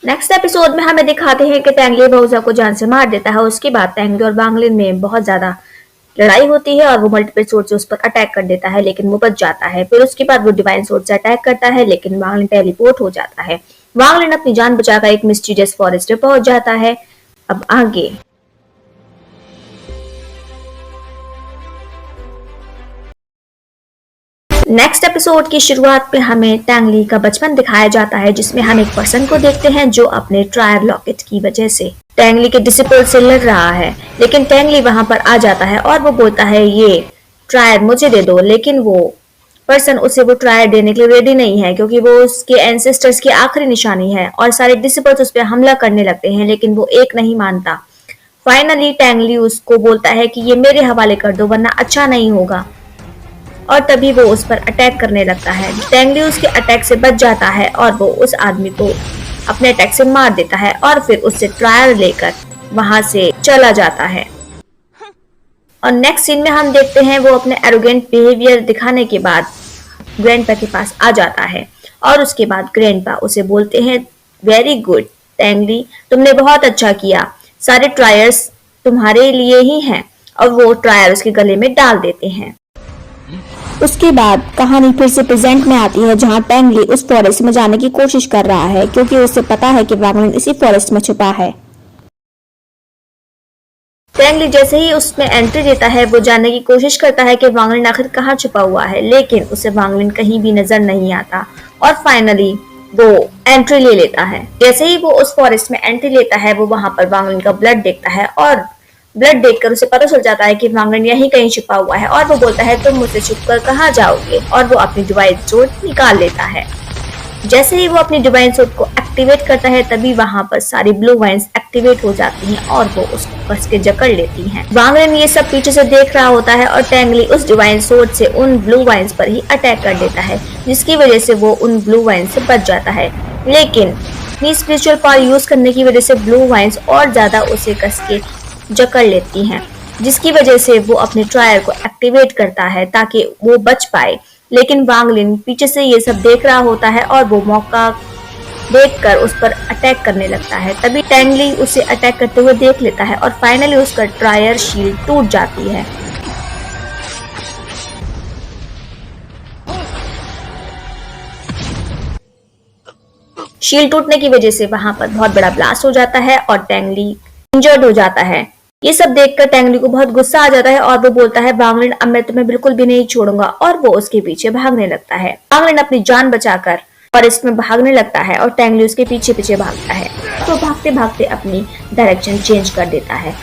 Next episode में हमें दिखाते हैं कि टेंगली बहुजा को जान से मार देता है। उसके बाद टेंगली और वांगलिन में बहुत ज्यादा लड़ाई होती है और वो मल्टीपल सोर्ड से उस पर अटैक कर देता है, लेकिन वो बच जाता है। फिर उसके बाद वो डिवाइन सोर्ड से अटैक करता है, लेकिन वांगलिन टेलीपोर्ट हो जाता है। वांगलिन अपनी जान बचाकर एक मिस्टीरियस फॉरेस्ट में पहुंच जाता है। अब आगे नेक्स्ट एपिसोड की शुरुआत पे हमें टेंगली का बचपन दिखाया जाता है, जिसमें हम एक पर्सन को देखते हैं जो अपने ट्रायर लॉकेट की वजह से टेंगली के डिसिपल से लड़ रहा है। लेकिन टेंगली वहां पर आ जाता है और वो बोलता है ये ट्रायर मुझे दे दो, लेकिन वो पर्सन उसे वो ट्रायर देने के लिए रेडी नहीं है, क्योंकि वो उसके एंसेस्टर्स की आखिरी निशानी है और सारे डिसिपल्स उस पर हमला करने लगते हैं, लेकिन वो एक नहीं मानता। फाइनली टेंगली उसको बोलता है कि ये मेरे हवाले कर दो वरना अच्छा नहीं होगा, और तभी वो उस पर अटैक करने लगता है। टेंगली उसके अटैक से बच जाता है और वो उस आदमी को अपने अटैक से मार देता है और फिर उससे ट्रायल लेकर वहां से चला जाता है। और नेक्स्ट सीन में हम देखते हैं वो अपने एरोगेंट बिहेवियर दिखाने के बाद ग्रैंडपा के पास आ जाता है और उसके बाद ग्रैंडपा उसे बोलते हैं वेरी गुड टेंगली, तुमने बहुत अच्छा किया, सारे ट्रायर्स तुम्हारे लिए ही हैं, और वो ट्रायर उसके गले में डाल देते हैं। उसके बाद कहानी फिर से प्रेजेंट में आती है, जहां टेंगली उस फॉरेस्ट में जाने की कोशिश कर रहा है, क्योंकि उसे पता है कि वांगलिन इसी फॉरेस्ट में छुपा है। टेंगली जैसे ही उसमें एंट्री देता है वो जानने की कोशिश करता है कि वांगलिन आखिर कहाँ छुपा हुआ है, लेकिन उसे वांगलिन कहीं भी नजर नहीं आता और फाइनली वो एंट्री ले लेता है। जैसे ही वो उस फॉरेस्ट में एंट्री लेता है वो वहां पर वांगलिन का ब्लड देखता है और ब्लड देखकर उसे पता चल जाता है कि वांगलिन यहीं कहीं छुपा हुआ है और वो बोलता है तुम मुझसे छुपकर कहाँ जाओगे, और वो अपनी डिवाइन सोर्ड निकाल लेता है। जैसे ही वो अपनी डिवाइन सोर्ड को एक्टिवेट करता है तभी वहां पर सारी ब्लू वाइन्स एक्टिवेट हो जाती हैं और वो उसको कस के जकड़ लेती हैं। वांगलिन ये सब पीछे से देख रहा होता है और टेंगली उस डिवाइन सोर्ड से उन ब्लू वाइन्स पर ही अटैक कर देता है, जिसकी वजह से वो उन ब्लू वाइन्स से बच जाता है। लेकिन अपनी स्पिरिचुअल पावर यूज करने की वजह से ब्लू वाइन्स और ज्यादा उसे कस के जकड़ लेती हैं, जिसकी वजह से वो अपने ट्रायर को एक्टिवेट करता है ताकि वो बच पाए। लेकिन वांगलिन पीछे से ये सब देख रहा होता है और वो मौका देखकर उस पर अटैक करने लगता है। तभी टेंगली उसे अटैक करते हुए देख लेता है और फाइनली उसका ट्रायर शील्ड टूट जाती है। शील्ड टूटने की वजह से वहां पर बहुत बड़ा ब्लास्ट हो जाता है और टेंगली इंजर्ड हो जाता है। ये सब देखकर टेंगली को बहुत गुस्सा आ जाता है और वो बोलता है वांगलिन अब मैं तुम्हें बिल्कुल भी नहीं छोड़ूंगा, और वो उसके पीछे भागने लगता है। वांगलिन अपनी जान बचाकर फॉरेस्ट में भागने लगता है और टेंगली उसके पीछे पीछे भागता है। तो भागते भागते अपनी डायरेक्शन चेंज कर देता है।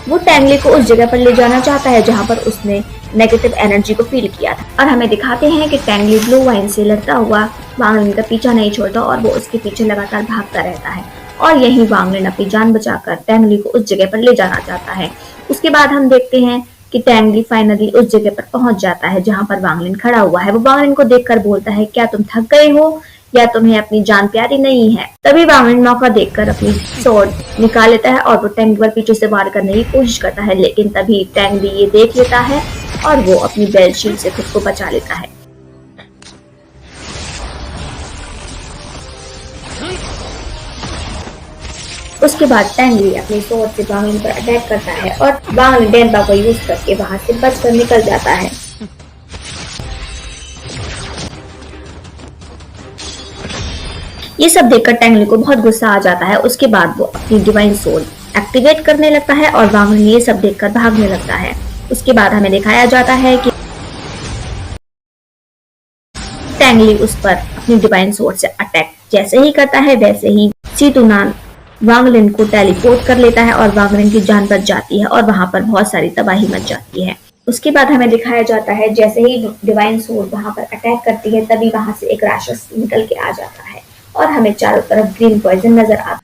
वो टेंगली को उस जगह पर ले जाना चाहता है जहाँ पर उसने नेगेटिव एनर्जी को फील किया था, और हमें दिखाते हैं कि टेंगली ब्लू वाइन से लड़ता हुआ वांगलिन का पीछा नहीं छोड़ता और वो उसके पीछे लगातार भागता रहता है। और यही वांगलिन अपनी जान बचाकर टेंगली को उस जगह पर ले जाना चाहता है। उसके बाद हम देखते हैं कि टेंगली फाइनली उस जगह पर पहुंच जाता है जहां पर वांगलिन खड़ा हुआ है। वो वांगलिन को देखकर बोलता है क्या तुम थक गए हो या तुम्हें अपनी जान प्यारी नहीं है। तभी वांगलिन मौका देखकर अपनी स्वॉर्ड निकाल लेता है और वो टेंगली पर पीछे से वार करने की कोशिश करता है, लेकिन तभी टेंगली ये देख लेता है और वो अपनी बेल्ट शील्ड से खुद को बचा लेता है। उसके बाद टेंगली अपनी स्वॉर्ड से वांगलिन पर अटैक करता है और वांगलिन डेनपा को यूज करके वहां से बचकर निकल जाता है। ये सब देखकर टेंगली को बहुत गुस्सा आ जाता है। उसके बाद वो अपनी डिवाइन सोल एक्टिवेट करने लगता है और वांगलिन ये सब देखकर भागने लगता है। उसके बाद हमें दिखाया जाता है कि टेंगली उस पर अपनी डिवाइन सोल से अटैक जैसे ही करता है वैसे ही सीतुनान वांगलिन को टेलीपोर्ट कर लेता है और वांगलिन की जान बच जाती है और वहां पर बहुत सारी तबाही मच जाती है। उसके बाद हमें दिखाया जाता है जैसे ही डिवाइन सोल वहां पर अटैक करती है तभी वहां से एक राक्षस निकल के आ जाता है और हमें चारों तरफ ग्रीन पॉइजन नजर आता है।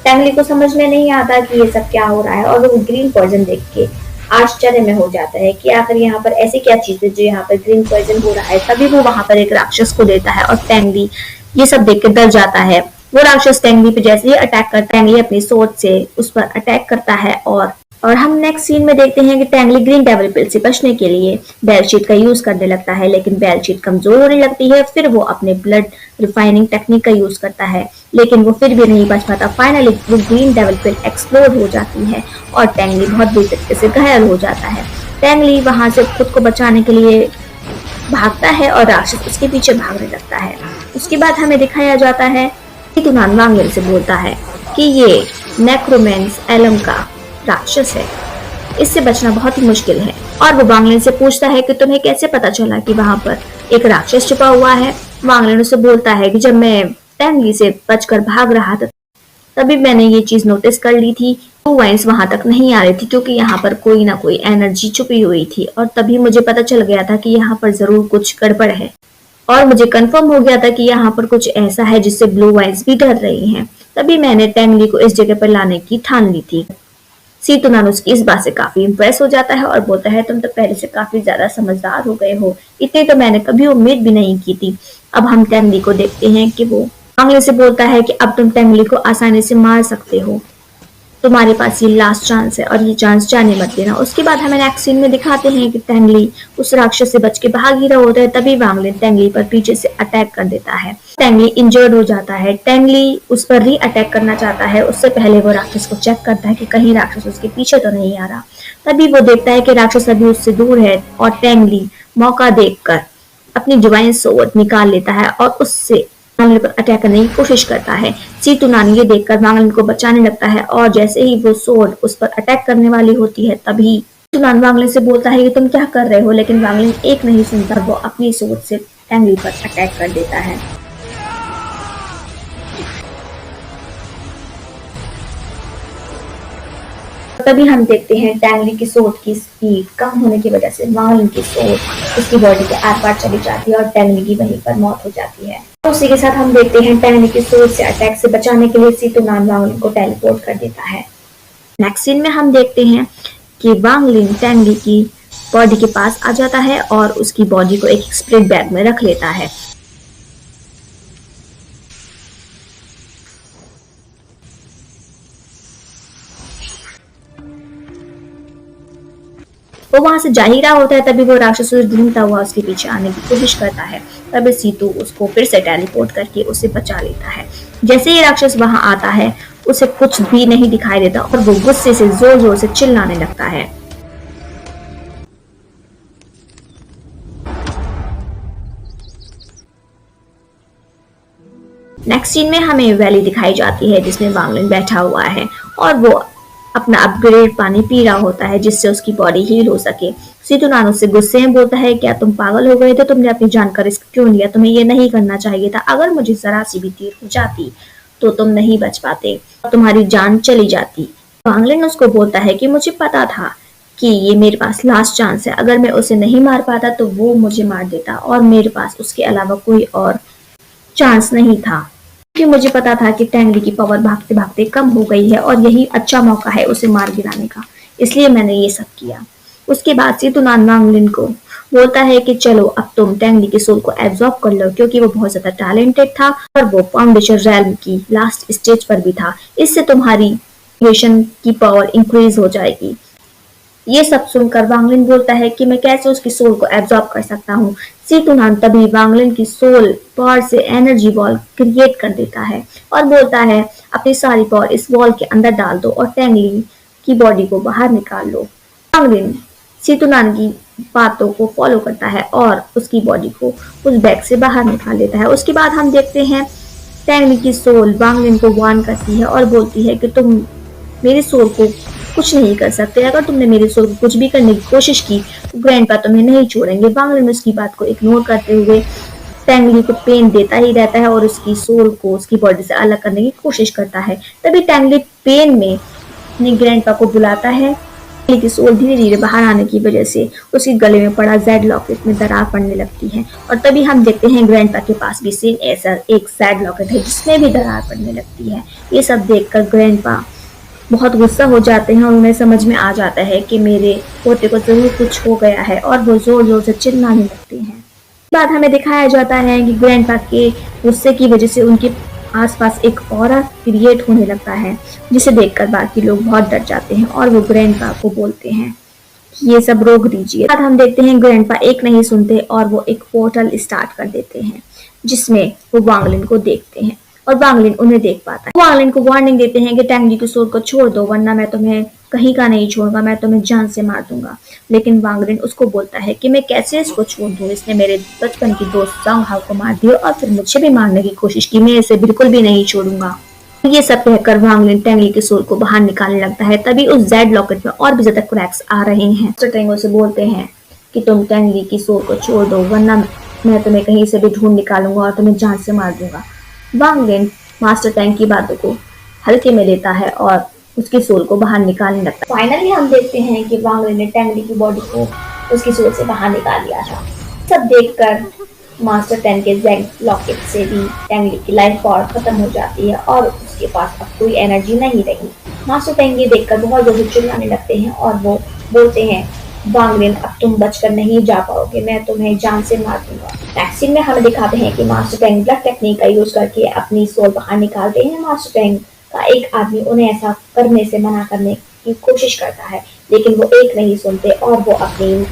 टेंगली को समझ में नहीं आता कि ये सब क्या हो रहा है और वो ग्रीन पॉइजन देख के आश्चर्य में हो जाता है कि आखिर यहाँ पर ऐसी क्या चीज है जो यहाँ पर ग्रीन पॉइजन हो रहा है। तभी वो वहां पर एक राक्षस को देता है और टेंगली ये सब देख के डर जाता है। वो राक्षस टेंगली पे जैसे ही अटैक करता है, टेंगली अपनी सोच से उस पर अटैक करता है और और हम नेक्स्ट सीन में देखते हैं कि टैंगली ग्रीन डेविल पिल से बचने के लिए बेलशीट का यूज करने लगता है, लेकिन बेलशीट कमजोर होने लगती है। फिर वो अपने ब्लड रिफाइनिंग टेक्निक का यूज करता है, लेकिन वो फिर भी नहीं बच पाता। फाइनली वो ग्रीन डेविल पिल एक्सप्लोड हो जाती है और टैंगली बहुत बुरी तरीके से घायल हो जाता है। टैंगली वहां से खुद को बचाने के लिए भागता है और राक्षस उसके पीछे भागने लगता है। उसके बाद हमें दिखाया जाता है कि तुनान वांगलिन से बोलता है कि ये नेक्रोमेंस एलम का राक्षस है, इससे बचना बहुत ही मुश्किल है। और वो वांगलिन से पूछता है कि तुम्हें कैसे पता चला कि वहां पर एक राक्षस छुपा हुआ है। वांगलिन उसे बोलता है कि जब मैं टैंगली से बचकर भाग रहा था तभी मैंने ये चीज नोटिस कर ली थी। ब्लू वाइन्स वहां तक नहीं आ रही थी क्योंकि यहाँ पर कोई ना कोई एनर्जी छुपी हुई थी, और तभी मुझे पता चल गया था कि यहाँ पर जरूर कुछ गड़बड़ है। और मुझे कंफर्म हो गया था कि यहाँ पर कुछ ऐसा है जिससे ब्लू वाइन्स भी डर रही हैं। तभी मैंने टैंगली को इस जगह पर लाने की ठान ली थी। सीतुनान उसकी इस बात से काफी इम्प्रेस हो जाता है और बोलता है तुम तो पहले से काफी ज्यादा समझदार हो गए हो, इतनी तो मैंने कभी उम्मीद भी नहीं की थी। अब हम टैंगली को देखते हैं कि वो वांगलिन से बोलता है कि अब तुम टैंगली को आसानी से मार सकते हो, तुम्हारे पास ये लास्ट चांस है और ये चांस जाने मत देना। उसके बाद हमें नेक्स्ट सीन में दिखाते हैं कि टैंगली उस राक्षस से बच के भाग ही रहा होता है, तभी वांगलिन टैंगली पर पीछे से अटैक कर देता है। टैंगली इंजर्ड हो जाता है। टैंगली उस पर री अटैक करना चाहता है, उससे पहले वो राक्षस को चेक करता है कि कहीं राक्षस उसके पीछे तो नहीं आ रहा। तभी वो देखता है कि राक्षस अभी उससे दूर है और टैंगली मौका देखकर अपनी डिवाइन सोर्ड निकाल लेता है और उससे वांगलिन पर अटैक करने की कोशिश करता है। सीतुनान ये देखकर वांगलिन को बचाने लगता है और जैसे ही वो सोर्ड उस पर अटैक करने वाली होती है तभी सीतुनान वांगलिन से बोलता है कि तुम क्या कर रहे हो, लेकिन वांगलिन एक नहीं सुनता। वो अपनी सोर्ड से टैंगली पर अटैक कर देता है। तभी हम देखते हैं टैंगली की सोर्ड की स्पीड कम होने की वजह से वांगलिन की सोर्ड उसकी बॉडी के आर पार चली जाती है और टैंगली की वहीं पर मौत हो जाती है। उसी के साथ हम देखते हैं टैंगली की सोर्ड से अटैक से बचाने के लिए सीतुनान वांगलिन को टेलीपोर्ट कर देता है। नेक्स्ट सीन में हम देखते हैं कि वांगलिन टैंगली की बॉडी के पास आ जाता है और उसकी बॉडी को एक स्प्लिट बैग में रख लेता है। वो वहां से जा ही रहा होता है, तभी वो राक्षस उसे ढूंढता हुआ उसके पीछे आने की कोशिश करता है। तभी सीतू उसको फिर से टेलीपोर्ट करके उसे बचा लेता है। जैसे ही राक्षस वहां आता है उसे कुछ भी नहीं दिखाई देता और वो गुस्से से जोर जोर से चिल्लाने लगता है। नेक्स्ट सीन में हमें वैली दिखाई जाती है जिसमें वांगलिन बैठा हुआ है और वो अपना अपग्रेड पानी पी रहा होता है जिससे उसकी बॉडी हील हो सके। सीतुनान उससे गुस्से में बोलता है क्या तुम पागल हो गए थे, तुमने अपनी जान का रिस्क क्यों लिया, तुम्हें ये नहीं करना चाहिए था। अगर मुझे जरा सी भी तीर हो जाती तो तुम नहीं बच पाते, तुम्हारी जान चली जाती। वांगलिन उसको बोलता है कि मुझे पता था कि ये मेरे पास लास्ट चांस है, अगर मैं उसे नहीं मार पाता तो वो मुझे मार देता और मेरे पास उसके अलावा कोई और चांस नहीं था, क्योंकि मुझे पता था कि टैंगली की पावर भागते भागते कम हो गई है और यही अच्छा मौका है उसे मार गिराने का, इसलिए मैंने ये सब किया। उसके बाद सीतुनान वांगलिन को बोलता है कि चलो अब तुम टैंगली के सोल को एब्जॉर्ब कर लो, क्योंकि वो बहुत ज्यादा टैलेंटेड था और वो फाउंडेशन रैल्म की लास्ट स्टेज पर भी था। इससे तुम्हारी क्रिएशन की पावर इंक्रीज हो जाएगी। ये सब सुनकर वांगलिन बोलता है कि मैं कैसे उसकी सोल को एब्जॉर्ब कर सकता हूँ। सीतुनान तभी वांगलिन की सोल पावर से एनर्जी बॉल क्रिएट कर देता है और बोलता है अपनी सारी पावर इस बॉल के अंदर डाल दो और टैंगली की बॉडी को बाहर निकाल लो। वांगलिन सीतुनान की बातों को फॉलो करता है और उसकी बॉडी को उस बैग से बाहर निकाल लेता है। उसके बाद हम देखते हैं टैंगली की सोल वांगलिन को वार्न करती है और बोलती है कि तुम मेरी सोल को कुछ नहीं कर सकते, अगर तुमने मेरी सोल को कुछ भी करने की कोशिश की तो ग्रैंडपा तुम्हें नहीं छोड़ेंगे। वांगलिन उसकी बात को इग्नोर करते हुए टैंगली को पेन देता ही रहता है और उसकी सोल को उसकी बॉडी से अलग करने की कोशिश करता है। तभी टैंगली पेन में अपने ग्रैंडपा को बुलाता है। टैंगली की सोल धीरे धीरे बाहर आने की वजह से उसके गले में पड़ा जेड लॉकेट में दरार पड़ने लगती है और तभी हम देखते हैं ग्रैंडपा के पास भी सेम ऐसा एक जेड लॉकेट है जिसमें भी दरार पड़ने लगती है। ये सब देखकर ग्रैंडपा बहुत गुस्सा हो जाते हैं और उन्हें समझ में आ जाता है कि मेरे पोते को जरूर कुछ हो गया है और वो जोर जोर से चिल्लाने लगते हैं। बाद हमें दिखाया जाता है कि ग्रैंडपा के गुस्से की वजह से उनकी आसपास एक ऑरा क्रिएट होने लगता है, जिसे देखकर बाकी लोग बहुत डर जाते हैं और वो ग्रैंडपा को बोलते हैं कि ये सब रोक दीजिए। बाद हम देखते हैं ग्रैंडपा एक नहीं सुनते और वो एक पोर्टल स्टार्ट कर देते हैं, जिसमें वो वांगलिन को देखते हैं और वांगलिन उन्हें देख पाता है। वांगलिन को वार्निंग देते हैं कि टैंगली की सोल को छोड़ दो, वरना मैं तुम्हें कहीं का नहीं छोड़ूंगा, मैं तुम्हें जान से मार दूंगा। लेकिन वांगलिन उसको बोलता है कि मैं कैसे इसको छोड़ दूं, इसने मेरे बचपन की दोस्त सांग हाओ को मार दिया और फिर मुझे भी मारने की कोशिश की, मैं इसे बिल्कुल भी नहीं छोड़ूंगा। ये सब कहकर वांगलिन टैंगली की सोल को बाहर निकालने लगता है। तभी उस जेड लॉकेट में और भी ज्यादा क्रैक्स आ रहे हैं। मास्टर टैंग से बोलते हैं कि तुम टैंगली की सोल को छोड़ दो, वरना मैं तुम्हें कहीं से भी ढूंढ निकालूंगा और तुम्हें जान से मार दूंगा। वांगलिन मास्टर टैंग की बातों को हल्के में लेता है और उसकी सोल को बाहर निकालने लगता है। फाइनली हम देखते हैं कि वांगलिन ने टैंगली की बॉडी को उसकी सोल से बाहर निकाल लिया था। सब देखकर मास्टर टैंग के जेड लॉकेट से भी टैंगली की लाइफ पावर खत्म हो जाती है और उसके पास अब कोई एनर्जी नहीं रही। मास्टर टैंग ये देखकर बहुत जोर से चिल्लाने लगते हैं और वो बोलते हैं, वांगलिन अब तुम बचकर नहीं जा पाओगे, मैं तुम्हें जान से मार दूंगा। नेक्स्ट सीन में हमें दिखाते हैं कि मास्टर टैंग ब्लड टेक्निक का यूज करके अपनी सोल बाहर निकालते हैं। मास्टर टैंग का एक आदमी उन्हें ऐसा करने से मना करने की कोशिश करता है, लेकिन वो एक नहीं सुनते और वो अपनी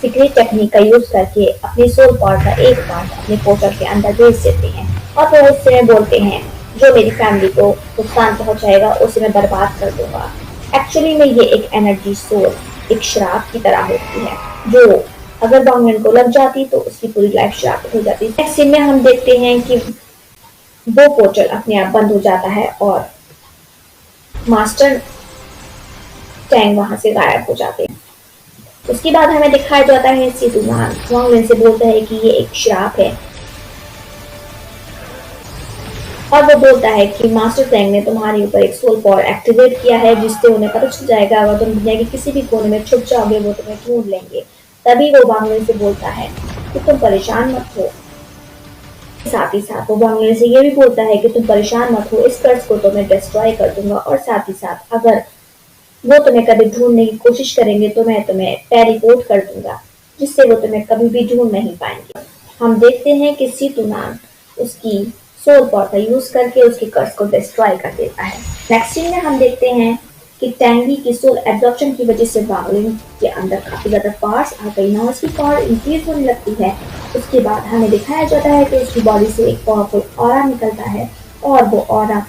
सीक्रेट टेक्निक का यूज करके अपनी सोल पावर का एक पार्ट अपने पोर्टल के अंदर भेज देते हैं और वो उससे बोलते हैं, जो मेरी फैमिली को नुकसान पहुंचाएगा उसे मैं बर्बाद कर दूंगा। एक्चुअली में ये एक एनर्जी सोल एक श्राप की तरह होती है, जो अगर वांगलिन को लग जाती तो उसकी पूरी लाइफ श्राप हो जाती। नेक्स्ट सीन में हम देखते हैं कि वो पोर्टल अपने आप बंद हो जाता है और मास्टर टैंग वहां से गायब हो जाते हैं। उसके बाद हमें दिखाया जाता है सीतुमान वांगलिन से बोलता है कि ये एक श्राप है और वो बोलता है कि मास्टर टैंग ने तुम्हारे ऊपर एक सोल पावर एक्टिवेट किया है, जिससे उन्हें पता चल जाएगा अगर तुम दुनिया के किसी भी कोने में छुप जाओगे वो तुम्हें ढूंढ लेंगे। तभी वो वांगलिन से बोलता है कि तुम परेशान मत हो। साथ ही साथ वो वांगलिन से ये भी बोलता है कि तुम परेशान मत हो, इस कर्ज को तो मैं डिस्ट्रॉय कर दूंगा और साथ ही साथ अगर वो तुम्हें कभी ढूंढने की कोशिश करेंगे तो मैं तुम्हें टेलीपोर्ट कर दूंगा, जिससे वो तुम्हें कभी भी ढूंढ नहीं पाएंगे। हम देखते हैं कि सीतुनान उसकी सोल पावर का यूज करके उसकी कर्ज को डिस्ट्रॉय कर देता है। नेक्स्ट सीन में हम देखते हैं कि टैंगली की सोल एब्जॉर्प्शन की वजह से वांगलिन के अंदर काफी ज्यादा पावर्स आ गई ना, उसकी पावर इंक्रीज होने लगती है। उसके बाद हमें दिखाया जाता है कि उसकी बॉडी से एक पावरफुल ऑरा निकलता है और वो ऑरा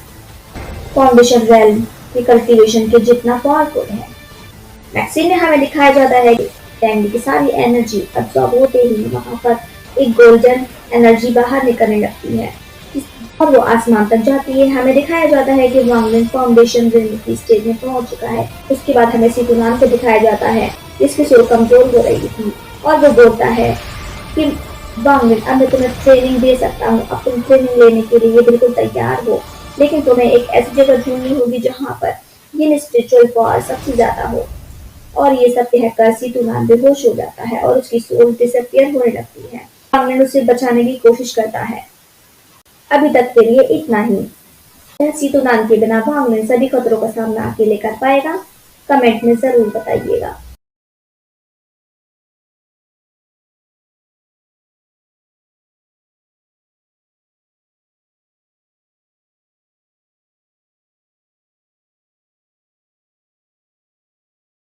फाउंडेशन रेल्म की कल्टीवेशन के जितना पावरफुल है। नेक्स्ट सीन में हमें दिखाया जाता है कि टैंगली की सारी एनर्जी अब्सॉर्ब होते ही वहां पर एक गोल्डन एनर्जी बाहर निकलने लगती है और वो आसमान तक जाती है। हमें दिखाया जाता है कि वांगलिन फाउंडेशन रेल्म की स्टेज में पहुंच चुका है। उसके बाद हमें सीतुनान को दिखाया जाता है जिसकी सोल कमजोर हो रही थी और वो बोलता है कि वांगलिन अब मैं तुम्हें ट्रेनिंग दे सकता हूँ, अब तुम ट्रेनिंग लेने के लिए बिल्कुल तैयार हो, लेकिन तुम्हें एक ऐसी जगह ढूंढनी होगी जहाँ पर ये स्पिरिचुअल पावर सबसे ज्यादा हो। और ये सब कहकर सीतुनान बेहोश हो जाता है और उसकी सोल डिसअपियर होने लगती है। वांगलिन उसे बचाने की कोशिश करता है। अभी तक के लिए इतना ही। सीतुनान के बिना वांगलिन सभी खतरों का सामना अकेले कर पाएगा? कमेंट में जरूर बताइएगा।